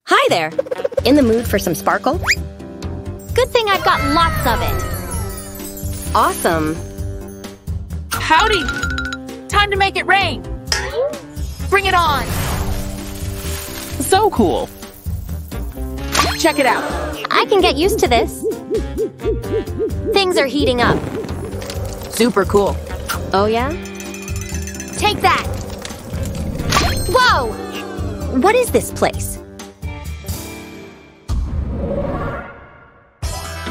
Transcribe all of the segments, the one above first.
Hi there! In the mood for some sparkle? Good thing I've got lots of it. Awesome! Howdy! Time to make it rain! Bring it on! So cool! Check it out! I can get used to this. Things are heating up. Super cool. Oh yeah? Take that! Whoa! What is this place?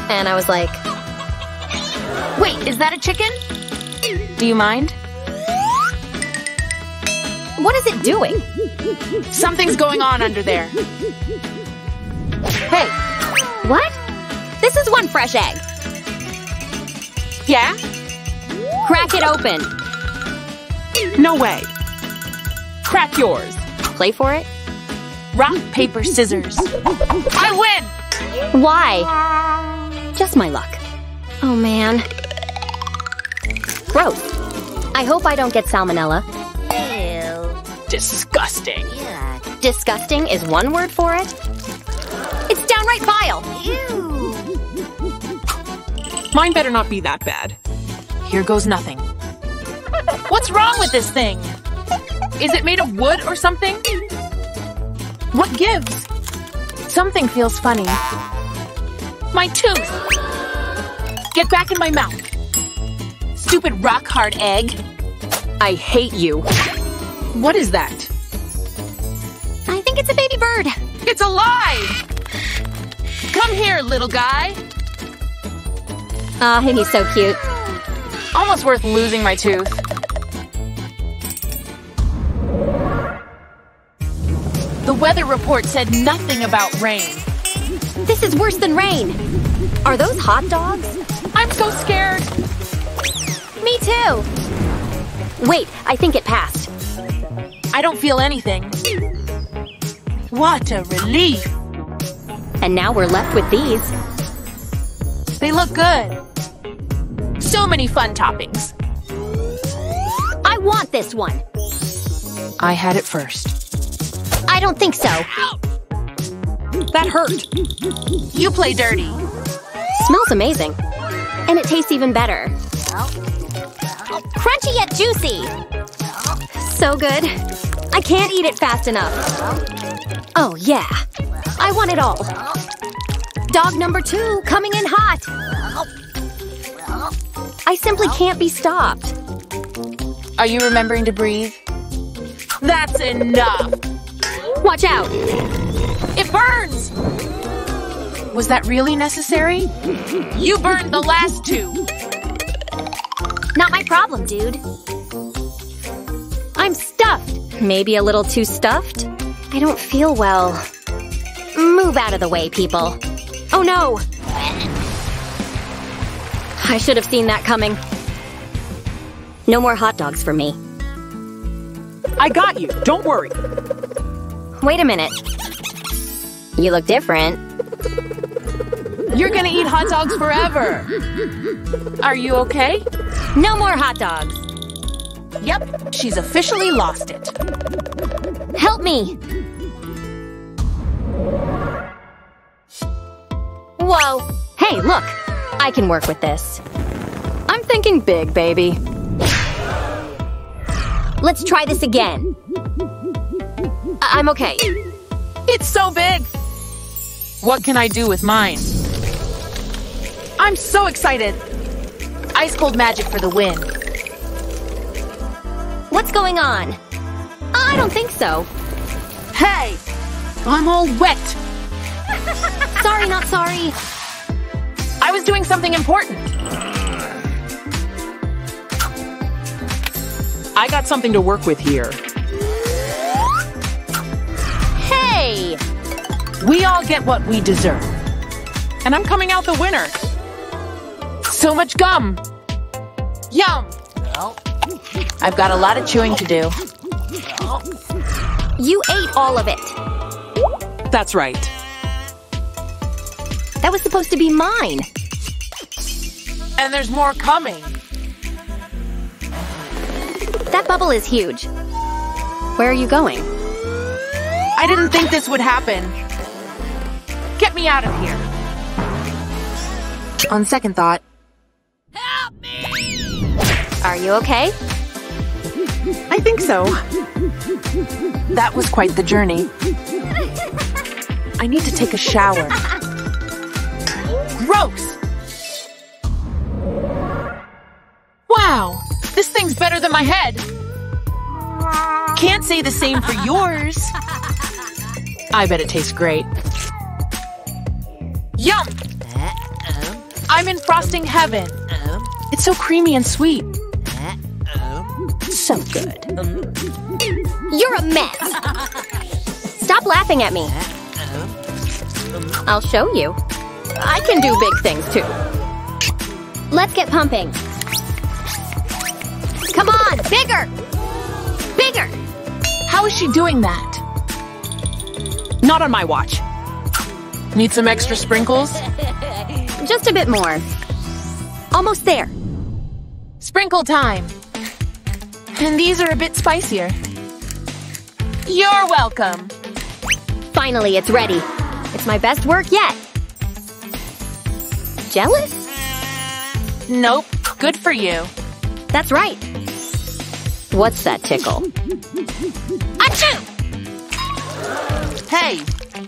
And I was like, Wait, is that a chicken? Do you mind? what is it doing? Something's going on under there. Hey, What? This is one fresh egg. yeah? Crack it open. No way. Crack yours. Play for it? Rock, paper, scissors. I win! Why? Just my luck. Oh man. Gross. I hope I don't get salmonella. Disgusting. Disgusting is one word for it? It's downright vile! Mine better not be that bad. Here goes nothing. What's wrong with this thing? Is it made of wood or something? What gives? Something feels funny. My tooth! Get back in my mouth. Stupid rock-hard egg. I hate you. What is that? I think it's a baby bird. It's alive! Come here, little guy. Aw, he's so cute. Almost worth losing my tooth. The weather report said nothing about rain. This is worse than rain. Are those hot dogs? I'm so scared. Me too. Wait, I think it passed. I don't feel anything. What a relief. And now we're left with these. They look good. So many fun toppings. I want this one. I had it first. I don't think so. That hurt. You play dirty. Smells amazing. And it tastes even better. Crunchy yet juicy. So good. I can't eat it fast enough. Oh yeah. I want it all. Dog number 2 coming in hot. I simply can't be stopped. Are you remembering to breathe? That's enough. Watch out. It burns! Was that really necessary? You burned the last 2. Not my problem, dude. I'm stuffed. Maybe a little too stuffed? I don't feel well. Move out of the way, people. Oh no! I should have seen that coming. No more hot dogs for me. I got you. Don't worry. Wait a minute. You look different. You're gonna eat hot dogs forever. Are you okay? No more hot dogs. Yep, she's officially lost it. Help me! Whoa! Hey, look! I can work with this. I'm thinking big, baby. Let's try this again. I'm okay. It's so big! What can I do with mine? I'm so excited! Ice cold magic for the win. What's going on? I don't think so. Hey! I'm all wet! Sorry, not sorry. I was doing something important. I got something to work with here. Hey! We all get what we deserve. And I'm coming out the winner. So much gum. Yum! I've got a lot of chewing to do. You ate all of it. That's right. That was supposed to be mine. And there's more coming. That bubble is huge. Where are you going? I didn't think this would happen. Get me out of here. On second thought. Are you okay? I think so. That was quite the journey. I need to take a shower. Gross! Wow, this thing's better than my head. Can't say the same for yours. I bet it tastes great. Yum! I'm in frosting heaven. It's so creamy and sweet. So good. You're a mess! Stop laughing at me. I'll show you. I can do big things too. Let's get pumping. Come on, bigger! Bigger! How is she doing that? Not on my watch. Need some extra sprinkles? Just a bit more. Almost there. Sprinkle time. And these are a bit spicier. You're welcome. Finally, it's ready. It's my best work yet. Jealous? Nope. Good for you. That's right. What's that tickle? Achoo! Hey,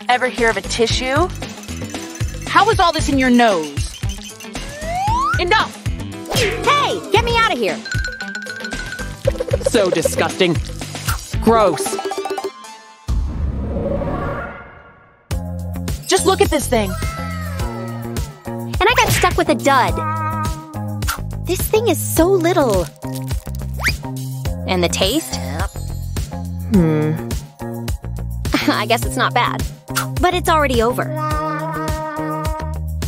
ever hear of a tissue? How is all this in your nose? Enough! Hey, get me out of here. So disgusting. Gross. Just look at this thing. And I got stuck with a dud. This thing is so little. And the taste? I guess it's not bad. But it's already over.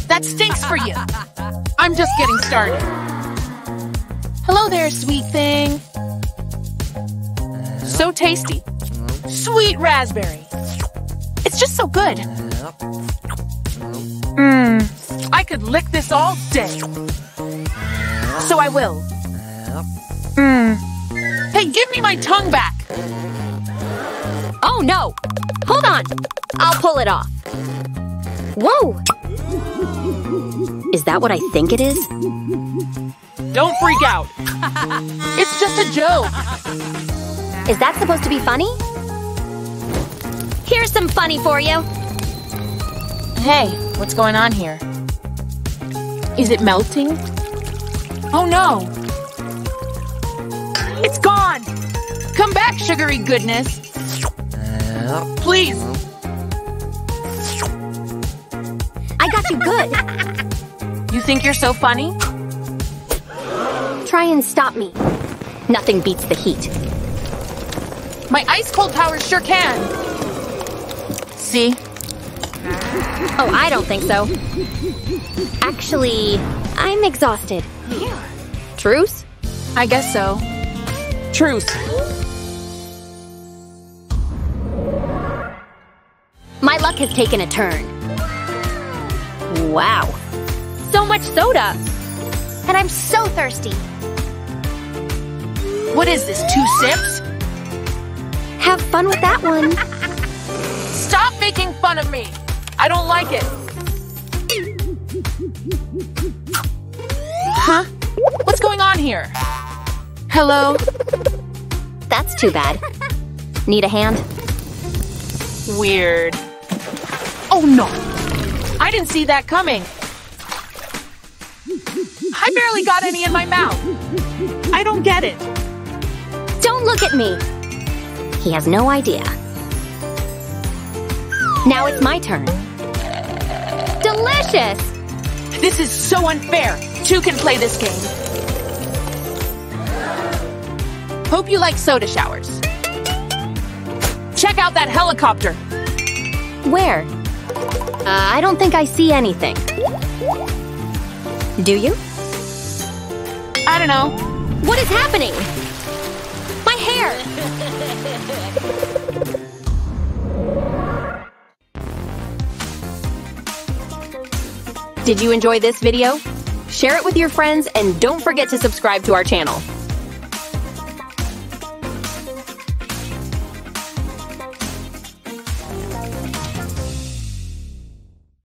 That stinks for you. I'm just getting started. Hello there, sweet thing. So tasty. Sweet raspberry. It's just so good. I could lick this all day. So I will. Hey, give me my tongue back. Oh no! Hold on! I'll pull it off. Whoa! Is that what I think it is? Don't freak out. It's just a joke. Is that supposed to be funny? Here's some funny for you. Hey, what's going on here? Is it melting? Oh no! It's gone! Come back, sugary goodness! Please! I got you good! You think you're so funny? Try and stop me. Nothing beats the heat. My ice-cold powers sure can! See? Oh, I don't think so. Actually, I'm exhausted. Truce? I guess so. Truce. My luck has taken a turn. Wow. So much soda! And I'm so thirsty. What is this, 2 sips? Have fun with that one. Stop making fun of me! I don't like it. Huh? What's going on here? Hello? That's too bad. Need a hand? Weird. Oh no! I didn't see that coming. I barely got any in my mouth. I don't get it. Don't look at me! He has no idea. Now it's my turn. Delicious! This is so unfair. 2 can play this game. Hope you like soda showers. Check out that helicopter. Where? I don't think I see anything. Do you? I don't know. What is happening? My hair! Did you enjoy this video? Share it with your friends and don't forget to subscribe to our channel.